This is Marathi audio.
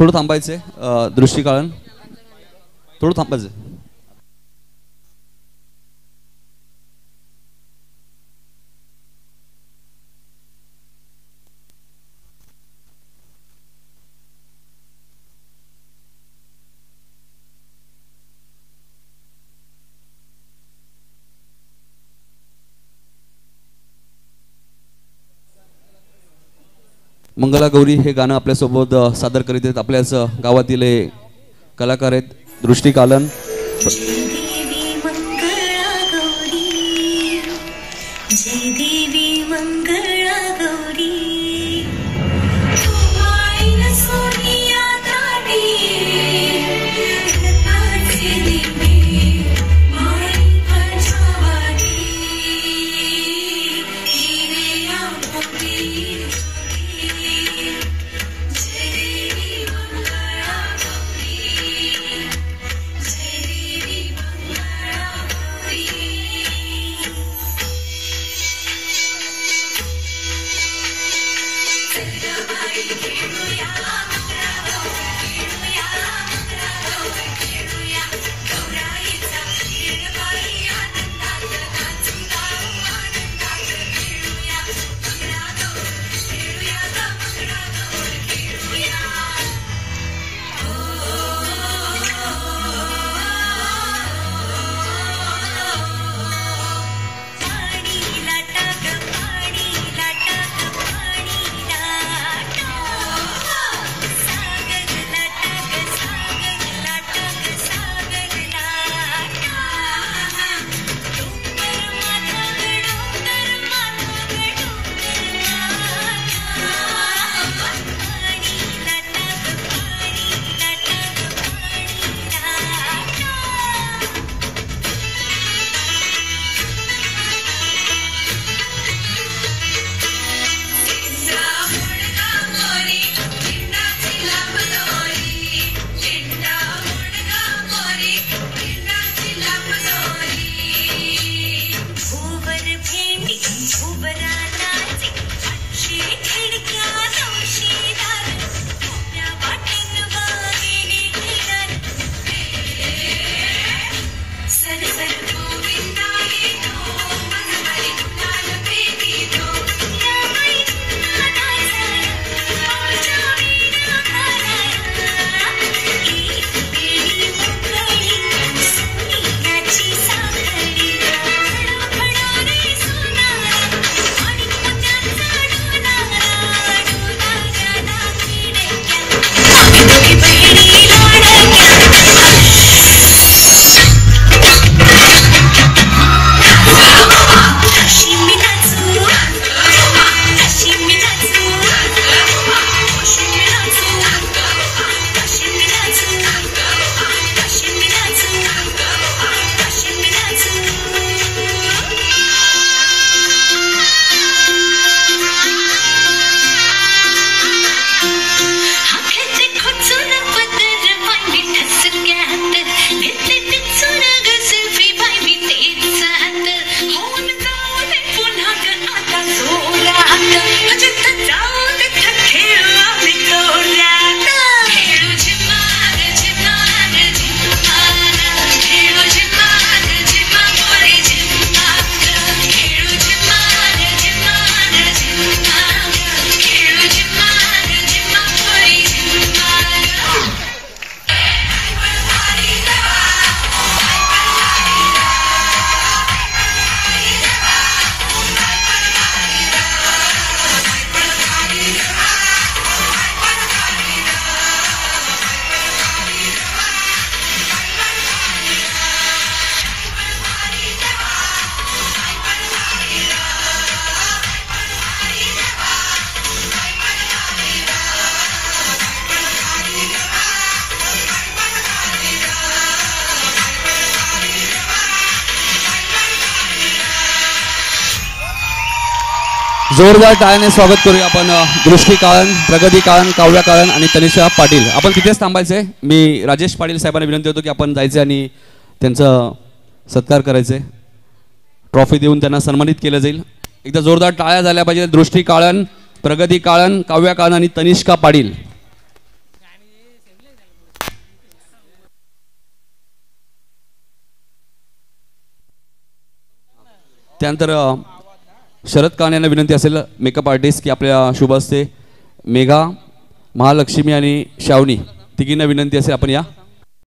थोडं थांबायचंय. दृष्टी काळन थोडं थांबायचं. मंगला गौरी हे गाणं आपल्यासोबत सादर करीत आहेत. आपल्याच गावातील कलाकार आहेत दृष्टी कालन. जोरदार टाळ्याने स्वागत करूया आपण दृष्टी काळन, प्रगती काळन, काव्या काळन आणि तनिषा पाटील. आपण तिथेच थांबायचंय. मी राजेश पाटील साहेबांना विनंती होतो की आपण जायचं आणि त्यांचा सत्कार करायचे. ट्रॉफी देऊन त्यांना सन्मानित केलं जाईल. एकदा जोरदार टाळ्या झाल्या पाहिजे. दृष्टी काळन, प्रगती काळन, काव्या काळन आणि तनिष्का पाटील. त्यानंतर शरद कान यांना विनंती असेल मेकअप आर्टिस्ट की आपल्या शुभ हस्ते मेघा, महालक्ष्मी आणि श्रावणी तिघींना विनंती असेल आपण या.